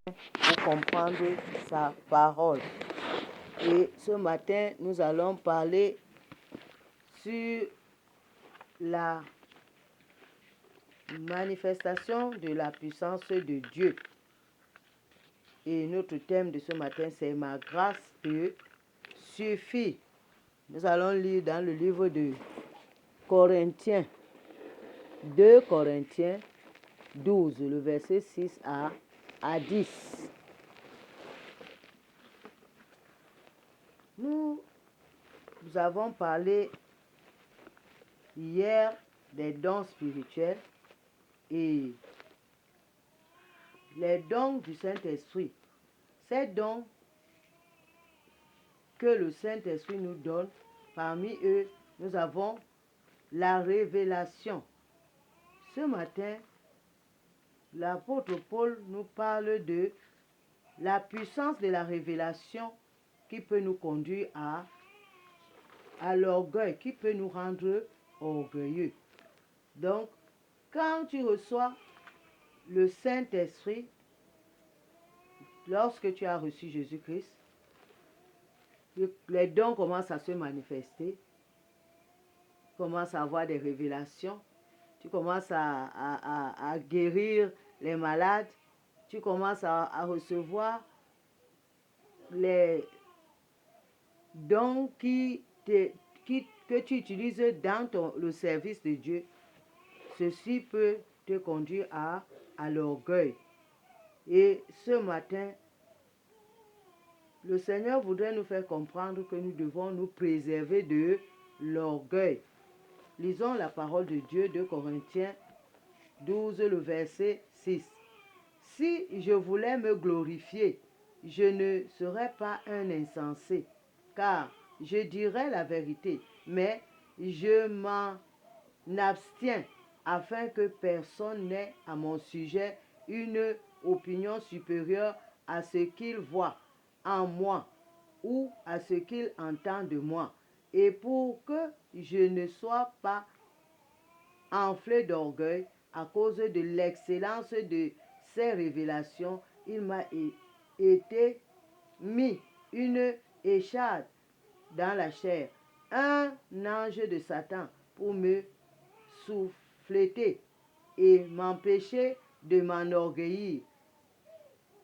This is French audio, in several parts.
pour comprendre sa parole. Et ce matin, nous allons parler sur la manifestation de la puissance de Dieu. Et notre thème de ce matin, c'est ma grâce te suffit. Nous allons lire dans le livre de Corinthiens, 2 Corinthiens 12, le verset 6 à 10. Nous avons parlé hier des dons spirituels et les dons du Saint-Esprit. Ces dons que le Saint-Esprit nous donne, parmi eux, nous avons la révélation. Ce matin, l'apôtre Paul nous parle de la puissance de la révélation qui peut nous conduire à l'orgueil, qui peut nous rendre orgueilleux. Donc, quand tu reçois le Saint-Esprit, lorsque tu as reçu Jésus-Christ, les dons commencent à se manifester, tu commences à avoir des révélations, tu commences à guérir les malades, tu commences à recevoir les dons que tu utilises dans le service de Dieu. Ceci peut te conduire à l'orgueil. Et ce matin, le Seigneur voudrait nous faire comprendre que nous devons nous préserver de l'orgueil. Lisons la parole de Dieu de Corinthiens 12, le verset 6. Si je voulais me glorifier, je ne serais pas un insensé, car je dirais la vérité, mais je m'en abstiens afin que personne n'ait à mon sujet une opinion supérieure à ce qu'il voit en moi ou à ce qu'il entend de moi. Et pour que je ne sois pas enflé d'orgueil à cause de l'excellence de ces révélations, il m'a été mis une écharde dans la chair, un ange de Satan pour me souffleter et m'empêcher de m'enorgueillir.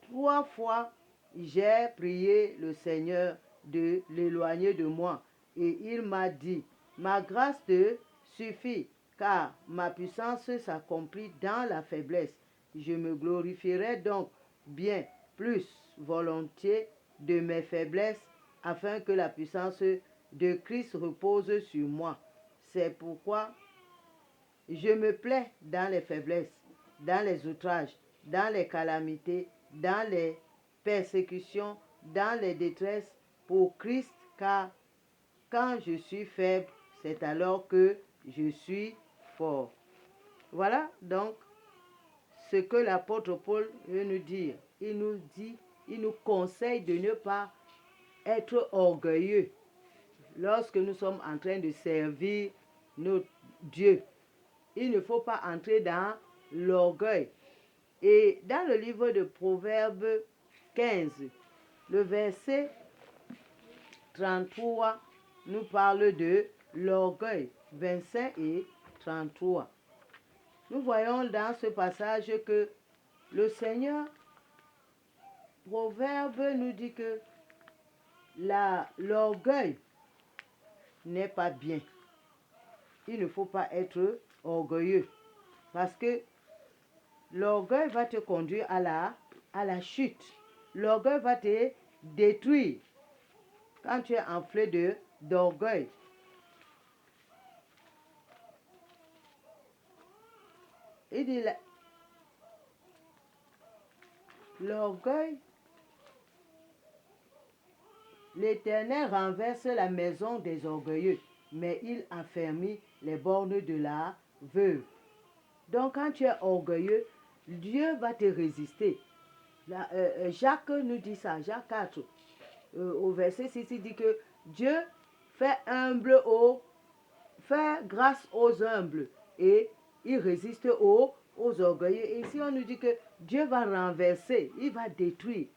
3 fois, j'ai prié le Seigneur de l'éloigner de moi, et il m'a dit, ma grâce te suffit, car ma puissance s'accomplit dans la faiblesse. Je me glorifierai donc bien plus volontiers de mes faiblesses, afin que la puissance de Christ repose sur moi. C'est pourquoi je me plais dans les faiblesses, dans les outrages, dans les calamités, dans les persécutions, dans les détresses pour Christ, car quand je suis faible, c'est alors que je suis fort. Voilà donc ce que l'apôtre Paul veut nous dire. Il nous conseille de ne pas être orgueilleux lorsque nous sommes en train de servir notre Dieu. Il ne faut pas entrer dans l'orgueil. Et dans le livre de Proverbes 15, le verset 33 nous parle de l'orgueil, 25 et 33. Nous voyons dans ce passage que le Seigneur, Proverbe nous dit que l'orgueil n'est pas bien. Il ne faut pas être orgueilleux parce que l'orgueil va te conduire à la chute. L'orgueil va te détruire quand tu es enflé d'orgueil. Il dit l'orgueil, l'Éternel renverse la maison des orgueilleux, mais il affermit les bornes de la veuve. Donc quand tu es orgueilleux, Dieu va te résister. Jacques nous dit ça, Jacques 4, au verset 6, il dit que Dieu fait grâce aux humbles et il résiste aux aux orgueilleux. Et ici, on nous dit que Dieu va renverser, il va détruire.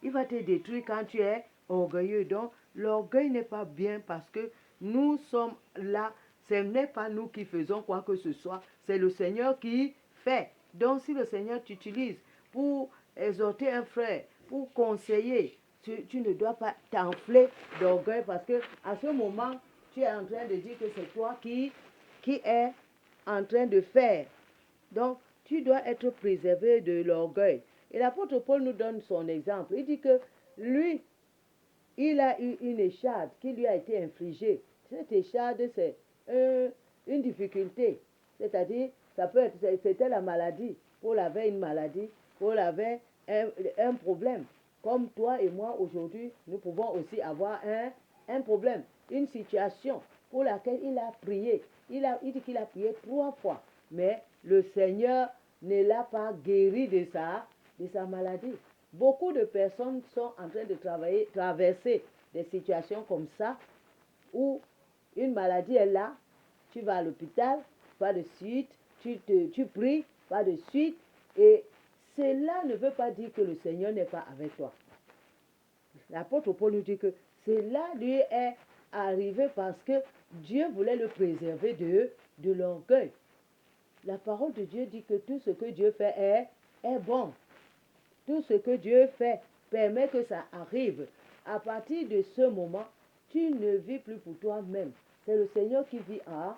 Il va te détruire quand tu es orgueilleux. Donc, l'orgueil n'est pas bien parce que nous sommes là. Ce n'est pas nous qui faisons quoi que ce soit. C'est le Seigneur qui fait. Donc, si le Seigneur t'utilise pour exhorter un frère, pour conseiller, tu ne dois pas t'enfler d'orgueil parce que à ce moment, tu es en train de dire que c'est toi qui est en train de faire. Donc, tu dois être préservé de l'orgueil. Et l'apôtre Paul nous donne son exemple. Il dit que lui, il a eu une écharde qui lui a été infligée. Cette écharde, c'est une difficulté. C'est-à-dire, ça peut être, c'était la maladie. Paul avait une maladie. Paul avait un problème. Comme toi et moi, aujourd'hui, nous pouvons aussi avoir un problème, une situation pour laquelle il a prié. Il dit qu'il a prié 3 fois. Mais le Seigneur ne l'a pas guéri de sa maladie. Beaucoup de personnes sont en train de traverser des situations comme ça, où une maladie est là, tu vas à l'hôpital, pas de suite, tu pries, pas de suite, et cela ne veut pas dire que le Seigneur n'est pas avec toi. L'apôtre Paul nous dit que cela lui est arrivé parce que Dieu voulait le préserver de l'orgueil. La parole de Dieu dit que tout ce que Dieu fait est bon. Tout ce que Dieu fait permet que ça arrive. À partir de ce moment, tu ne vis plus pour toi-même. C'est le Seigneur qui vit en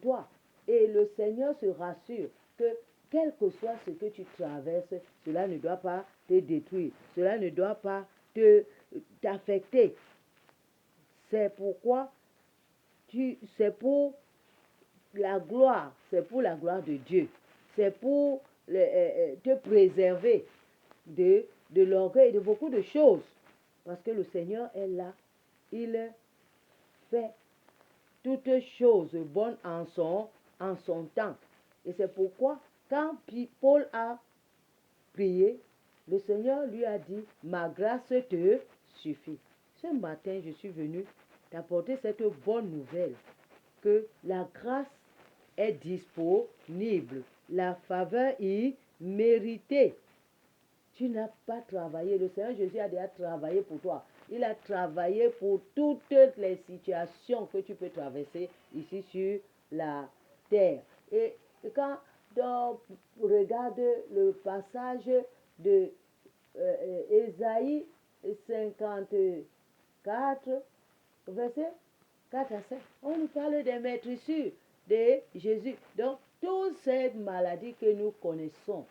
toi. Et le Seigneur se rassure que quel que soit ce que tu traverses, cela ne doit pas te détruire. Cela ne doit pas t'affecter. C'est pourquoi c'est pour la gloire, c'est pour la gloire de Dieu. C'est pour te préserver de l'orgueil et de beaucoup de choses. Parce que le Seigneur est là. Il fait toutes choses bonnes en son temps. Et c'est pourquoi, quand Paul a prié, le Seigneur lui a dit, ma grâce te suffit. Ce matin, je suis venu t'apporter cette bonne nouvelle, que la grâce est disponible, la faveur est méritée. Tu n'as pas travaillé. Le Seigneur Jésus a déjà travaillé pour toi. Il a travaillé pour toutes les situations que tu peux traverser ici sur la terre. Et quand on regarde le passage de Ésaïe 54, verset 4 à 5, on nous parle des maîtrissures de Jésus. Donc, toutes ces maladies que nous connaissons,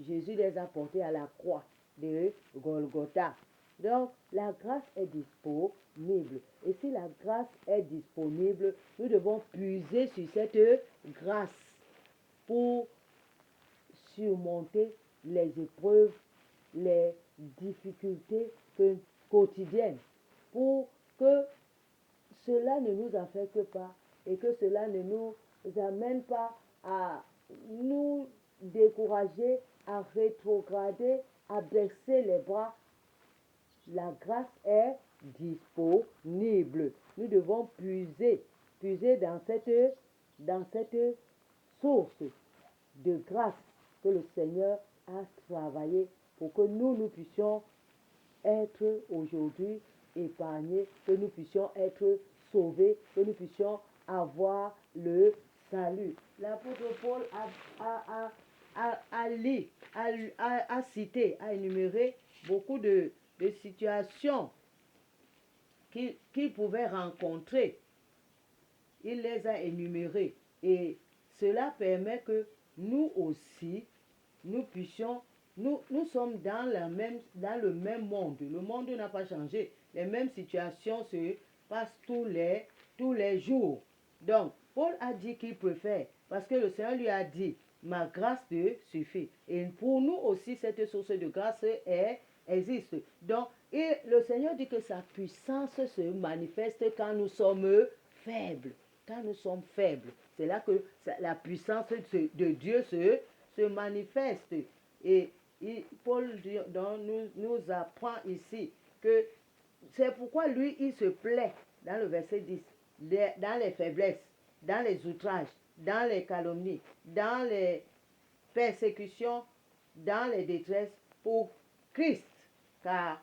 Jésus les a portées à la croix de Golgotha. Donc, la grâce est disponible. Et si la grâce est disponible, nous devons puiser sur cette grâce pour surmonter les épreuves, les difficultés quotidiennes, pour que cela ne nous affecte pas et que cela ne nous amène pas à nous décourager, à rétrograder, à baisser les bras. La grâce est disponible. Nous devons puiser dans cette source de grâce que le Seigneur a travaillé pour que nous puissions être aujourd'hui épargnés, que nous puissions être sauvés, que nous puissions avoir le salut. L'apôtre Paul a cité, a énuméré beaucoup de situations qu'il pouvait rencontrer. Il les a énumérées. Et cela permet que nous aussi, nous puissions, nous sommes dans le même monde. Le monde n'a pas changé. Les mêmes situations se passent tous les jours. Donc, Paul a dit qu'il préfère, parce que le Seigneur lui a dit, ma grâce te suffit. Et pour nous aussi, cette source de grâce existe. Donc, et le Seigneur dit que sa puissance se manifeste quand nous sommes faibles. Quand nous sommes faibles, c'est là que la puissance de Dieu se manifeste. Et Paul nous apprend ici que c'est pourquoi lui, il se plaît, dans le verset 10, dans les faiblesses, dans les outrages, dans les calomnies, dans les persécutions, dans les détresses pour Christ. Car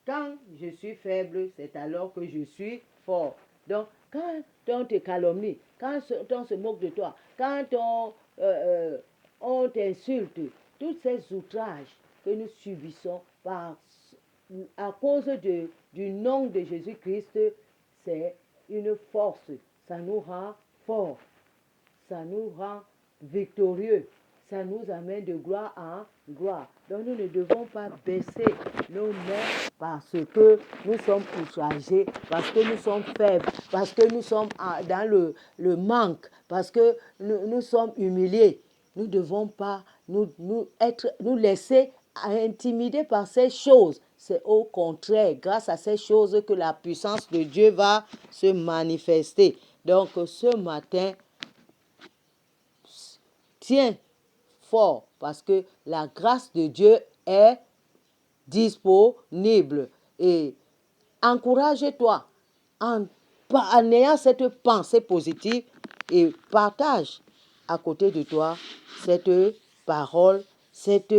quand je suis faible, c'est alors que je suis fort. Donc, quand on te calomnie, quand on se moque de toi, quand on t'insulte, tous ces outrages que nous subissons à cause du nom de Jésus-Christ, c'est une force. Ça nous rend forts. Ça nous rend victorieux. Ça nous amène de gloire en gloire. Donc nous ne devons pas baisser nos mains parce que nous sommes outragés, parce que nous sommes faibles, parce que nous sommes dans le manque, parce que nous sommes humiliés. Nous ne devons pas nous laisser intimider par ces choses. C'est au contraire, grâce à ces choses que la puissance de Dieu va se manifester. Donc ce matin, tiens fort parce que la grâce de Dieu est disponible. Et encourage-toi en ayant cette pensée positive et partage à côté de toi cette parole, cette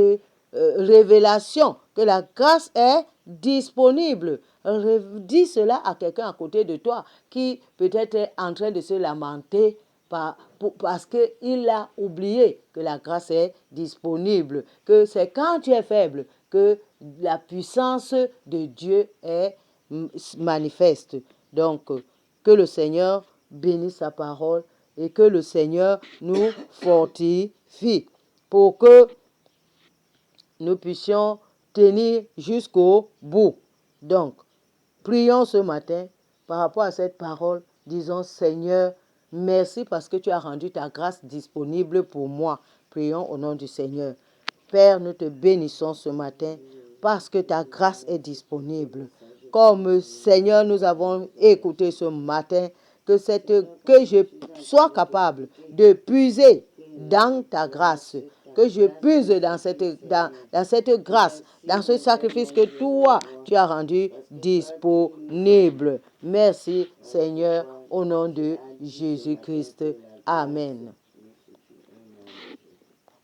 révélation que la grâce est disponible. Dis cela à quelqu'un à côté de toi qui peut-être est en train de se lamenter parce qu'il a oublié que la grâce est disponible, que c'est quand tu es faible que la puissance de Dieu est manifeste. Donc, que le Seigneur bénisse sa parole et que le Seigneur nous fortifie pour que nous puissions tenir jusqu'au bout. Donc, prions ce matin par rapport à cette parole. Disons, Seigneur, merci parce que tu as rendu ta grâce disponible pour moi. Prions au nom du Seigneur. Père, nous te bénissons ce matin parce que ta grâce est disponible. Comme Seigneur, nous avons écouté ce matin que je sois capable de puiser dans ta grâce, que je puise dans cette grâce, dans ce sacrifice que toi, tu as rendu disponible. Merci Seigneur, au nom de Jésus-Christ. Amen.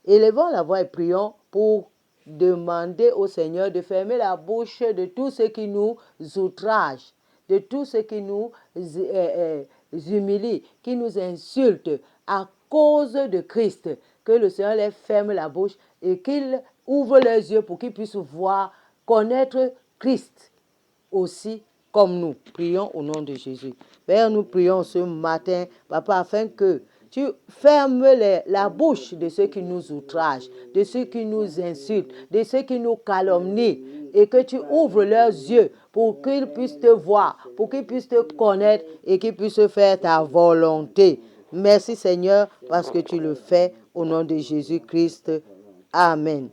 Élevons la voix et prions pour demander au Seigneur de fermer la bouche de tous ceux qui nous outragent, de tous ceux qui nous humilient, qui nous insultent à cause de Christ. Que le Seigneur les ferme la bouche et qu'il ouvre leurs yeux pour qu'ils puissent voir, connaître Christ aussi comme nous. Prions au nom de Jésus. Père, nous prions ce matin, Papa, afin que tu fermes la bouche de ceux qui nous outragent, de ceux qui nous insultent, de ceux qui nous calomnient, et que tu ouvres leurs yeux pour qu'ils puissent te voir, pour qu'ils puissent te connaître et qu'ils puissent faire ta volonté. Merci Seigneur parce que tu le fais au nom de Jésus-Christ. Amen.